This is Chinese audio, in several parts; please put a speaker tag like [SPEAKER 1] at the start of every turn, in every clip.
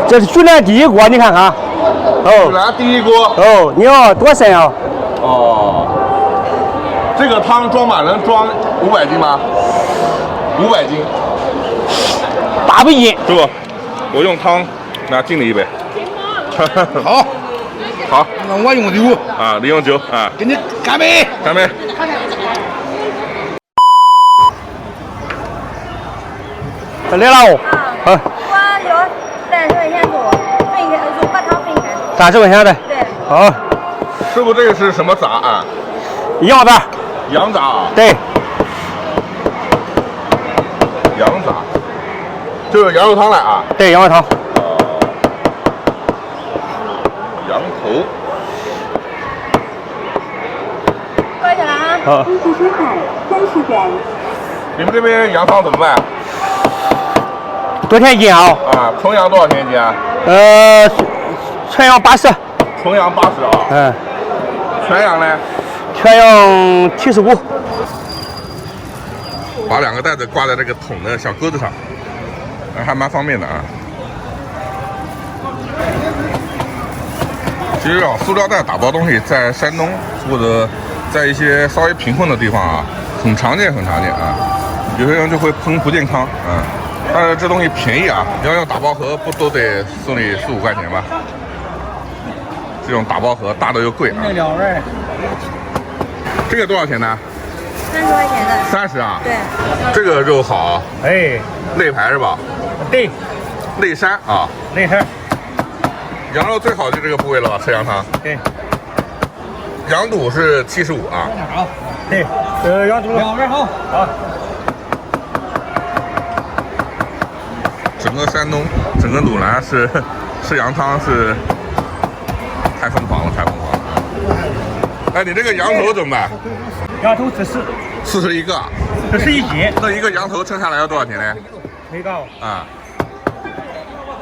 [SPEAKER 1] 这是济南第一锅，你看看。
[SPEAKER 2] 济南第一锅。
[SPEAKER 1] 哦，你要多深啊？
[SPEAKER 2] 哦。这个汤装满能装500斤吗？500斤。
[SPEAKER 1] 800斤。
[SPEAKER 2] 师傅，我用汤拿敬你一杯。
[SPEAKER 3] 好，
[SPEAKER 2] 好，
[SPEAKER 3] 那我用酒
[SPEAKER 2] 啊，你用酒啊，
[SPEAKER 3] 给你干杯，
[SPEAKER 2] 干杯。
[SPEAKER 1] 来了哦。
[SPEAKER 4] 我要30块钱做，分开就把汤分开。
[SPEAKER 1] 30块钱的。
[SPEAKER 4] 对。
[SPEAKER 1] 好。
[SPEAKER 2] 师傅，这个是什么杂啊？
[SPEAKER 1] 羊杂。
[SPEAKER 2] 羊杂啊。
[SPEAKER 1] 对。
[SPEAKER 2] 羊杂，就是羊肉汤来啊。
[SPEAKER 1] 对，羊肉汤。
[SPEAKER 2] 羊头。
[SPEAKER 4] 多少钱了啊？
[SPEAKER 1] 好。
[SPEAKER 4] 一起收款30元。
[SPEAKER 2] 你们这边羊汤怎么卖？
[SPEAKER 1] 多少钱一斤啊？
[SPEAKER 2] 啊，纯羊多少钱一斤啊？
[SPEAKER 1] 全羊80。
[SPEAKER 2] 纯羊80啊。
[SPEAKER 1] 嗯。
[SPEAKER 2] 全羊呢？
[SPEAKER 1] 全羊75。
[SPEAKER 2] 把2个袋子挂在这个桶的小钩子上，还蛮方便的啊。其实啊，塑料袋打包东西在山东或者在一些稍微贫困的地方啊，很常见啊。有些人就会喷不健康啊，但是这东西便宜啊，你要用打包盒不都得送你4、5块钱吗？这种打包盒大的又贵啊。这个多少钱呢
[SPEAKER 4] 30块钱的。
[SPEAKER 2] ？30啊。
[SPEAKER 4] 对。
[SPEAKER 2] 这个肉好。
[SPEAKER 1] 哎。
[SPEAKER 2] 肋排是吧？
[SPEAKER 1] 对。
[SPEAKER 2] 肋山啊。
[SPEAKER 1] 肋山。
[SPEAKER 2] 羊肉最好就这个部位了吧？吃羊汤。
[SPEAKER 1] 对。
[SPEAKER 2] 羊肚是75啊。
[SPEAKER 1] 好。对。羊肚2份好。好。
[SPEAKER 2] 整个山东，整个鲁南是吃羊汤是太疯狂了。哎，你这个羊头怎么办？
[SPEAKER 1] 羊头
[SPEAKER 2] 40一个。
[SPEAKER 1] 41斤。
[SPEAKER 2] 那一个羊头称下来要多少钱呢？
[SPEAKER 1] 没高。
[SPEAKER 2] 啊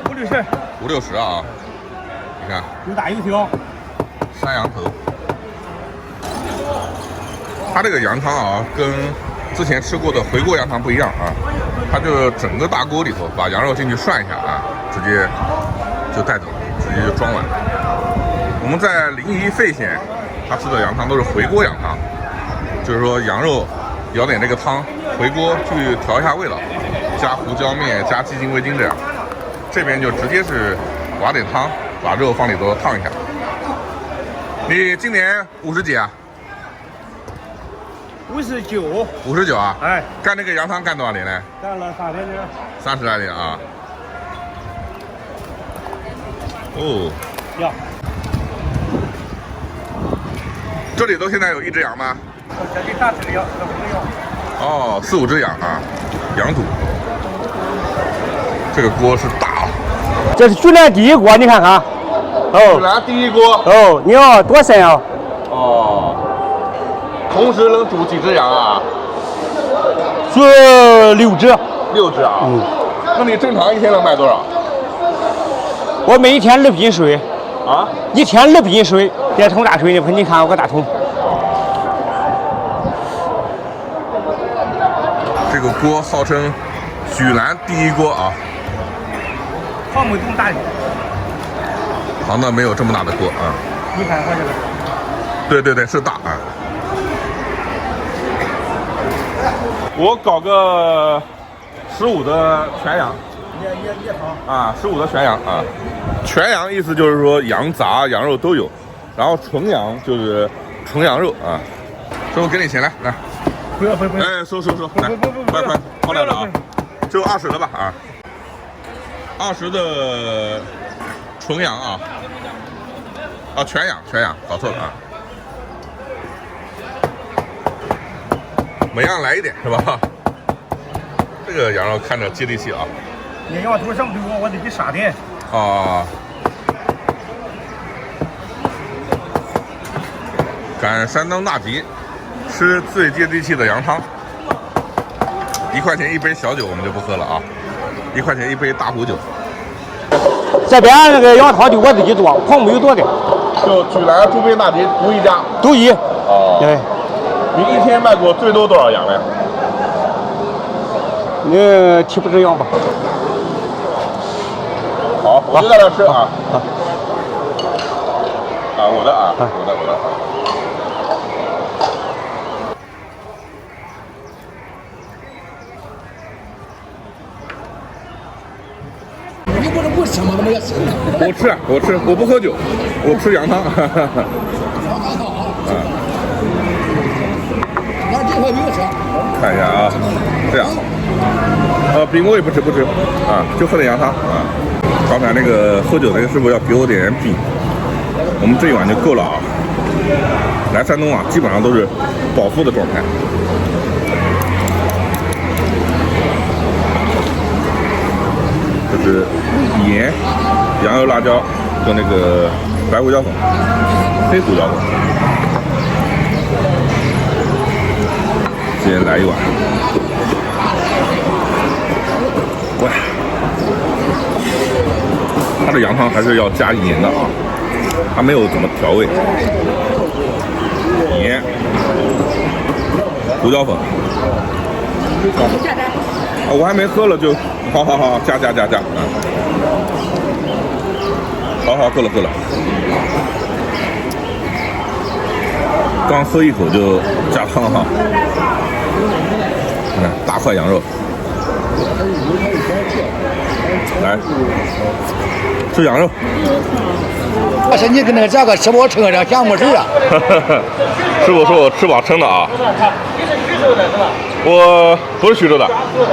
[SPEAKER 1] ，50、
[SPEAKER 2] 60啊。你看。
[SPEAKER 1] 又大又小。
[SPEAKER 2] 山羊头。它这个羊汤啊，跟之前吃过的回锅羊汤不一样啊，它就整个大锅里头把羊肉进去涮一下啊，直接就带走，直接就装完。我们在临沂费县，他吃的羊汤都是回锅羊汤，就是说羊肉舀点这个汤回锅去调一下味道，加胡椒面、加鸡精、味精这样。这边就直接是挖点汤，把肉放里头烫一下。你今年50几啊？59啊！
[SPEAKER 1] 哎，
[SPEAKER 2] 干这个羊汤干多少年呢？
[SPEAKER 1] 干了3年。
[SPEAKER 2] 30来年啊！哦，
[SPEAKER 1] 呀，
[SPEAKER 2] 这里头现在有1只羊吗？
[SPEAKER 1] 这里3只羊，这5只羊。
[SPEAKER 2] 哦，4、5只羊啊，羊肚。这个锅是大了。
[SPEAKER 1] 这是济南第一锅，你看看。
[SPEAKER 2] 济南第一锅。
[SPEAKER 1] 哦，你要多深啊？
[SPEAKER 2] 哦。同时能煮几只羊啊？
[SPEAKER 1] 煮6只。
[SPEAKER 2] 6只啊。
[SPEAKER 1] 嗯。
[SPEAKER 2] 那你正常一天能卖多少？
[SPEAKER 1] 我每天2瓶水。
[SPEAKER 2] 啊
[SPEAKER 1] ？1天2瓶水，别桶大水的，你看我个大桶。
[SPEAKER 2] 这个锅号称济南第一锅啊。
[SPEAKER 1] 汤没这么大的。
[SPEAKER 2] 好，那没有这么大的锅啊。
[SPEAKER 1] 你看我这个。
[SPEAKER 2] 对，是大啊。我搞个15的全羊。
[SPEAKER 1] 也好。
[SPEAKER 2] 啊，15的全羊啊。全羊意思就是说羊杂、羊肉都有，然后纯羊就是纯羊肉啊。师傅给你钱来。
[SPEAKER 1] 不要。
[SPEAKER 2] 哎，收，来，快，好来了啊，就20的吧啊。20的纯羊啊。啊，全羊，搞错了啊。每样来一点是吧？这个羊肉看着接地气啊。
[SPEAKER 1] 你羊头上头我得给杀的。
[SPEAKER 2] 啊。赶山东大集，吃最接地气的羊汤。1块钱一杯小酒我们就不喝了啊，1块钱一杯大壶酒。
[SPEAKER 1] 这边那个羊汤就我自己做，朋友做的。
[SPEAKER 2] 就济南朱边大集独一家。
[SPEAKER 1] 独一。
[SPEAKER 2] 哦。
[SPEAKER 1] 对。
[SPEAKER 2] 你一天卖过最多多少羊呢
[SPEAKER 1] 7、8只羊吧。
[SPEAKER 2] 好，我我就在这吃啊。啊，我的啊，我的。
[SPEAKER 3] 你不吃吗？怎么也吃？
[SPEAKER 2] 我吃，我不喝酒，我吃羊汤。
[SPEAKER 3] 那这块没有吃。
[SPEAKER 2] 看一下啊，这样，饼我也不吃啊，就喝点羊汤啊。刚才那个喝酒的师傅要给我点饼，我们这一碗就够了啊。来山东啊，基本上都是饱腹的状态。这是盐、羊油、辣椒和那个白胡椒粉、黑胡椒粉。先来一碗。喂，它的羊汤还是要加盐的啊，它没有怎么调味。盐、胡椒粉。啊，我还没喝了就，好，加啊！好，够了。刚喝一口就加汤哈。看大块羊肉，来吃羊肉。
[SPEAKER 3] 但是你跟那个价格吃饱撑着，想没事啊？
[SPEAKER 2] 师傅说我吃饱撑的啊。我不是徐州的，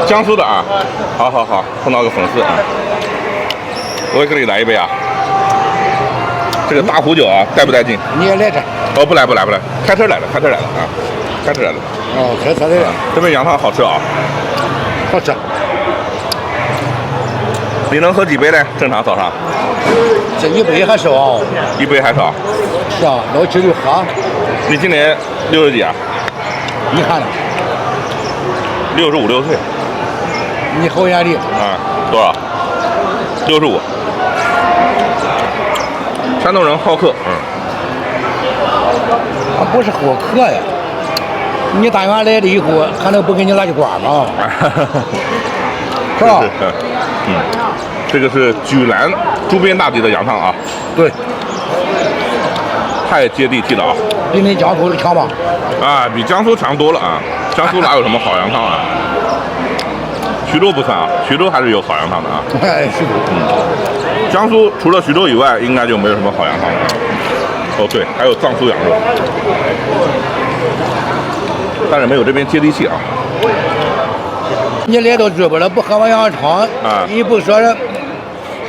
[SPEAKER 2] 江苏的啊。好，碰到个粉丝啊。我也给你来一杯啊。这个大壶酒啊，带不带劲？
[SPEAKER 3] 你也来这？
[SPEAKER 2] 哦，不来，开车来的啊，开车来的。
[SPEAKER 3] 哦，开车来的。
[SPEAKER 2] 这边羊汤好吃啊，
[SPEAKER 3] 好吃。
[SPEAKER 2] 你能喝几杯呢？正常早上？
[SPEAKER 3] 这一杯还少。
[SPEAKER 2] 一杯还少？
[SPEAKER 3] 是啊，老酒就喝。
[SPEAKER 2] 你今年60几啊？
[SPEAKER 3] 你看呢
[SPEAKER 2] ？65、6岁。
[SPEAKER 3] 你好眼力。
[SPEAKER 2] 啊，多少？65。山东人好客，
[SPEAKER 3] 他不是好客呀。你大员来了以后，还能不给你拉去管吗？是吧？
[SPEAKER 2] 这个是莒兰猪鞭大底的羊汤啊。
[SPEAKER 3] 对。
[SPEAKER 2] 太接地气了啊！
[SPEAKER 3] 比你江苏的强吧？
[SPEAKER 2] 啊，比江苏强多了啊！江苏哪有什么好羊汤啊？徐州不算啊，徐州还是有好羊汤的啊。
[SPEAKER 3] 哎，徐州。
[SPEAKER 2] 江苏除了徐州以外，应该就没有什么好羊汤了。哦，对，还有藏苏羊肉，但是没有这边接地气啊。
[SPEAKER 3] 你来到这边了，不喝碗羊汤
[SPEAKER 2] 啊？
[SPEAKER 3] 你不说是，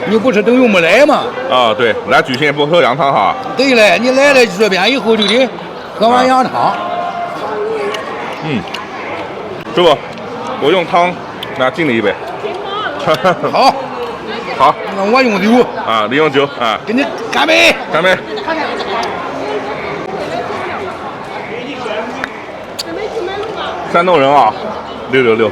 [SPEAKER 3] 你不是等于没来吗？
[SPEAKER 2] 啊，对，来莒县不喝羊汤哈。
[SPEAKER 3] 对嘞，你来了这边以后就得喝碗羊汤。
[SPEAKER 2] 师傅，我用汤来敬你一杯。
[SPEAKER 3] 好。
[SPEAKER 2] 好，
[SPEAKER 3] 那我用酒
[SPEAKER 2] 啊，你用酒啊，
[SPEAKER 3] 给你干杯！
[SPEAKER 2] 干杯！山东人啊，666。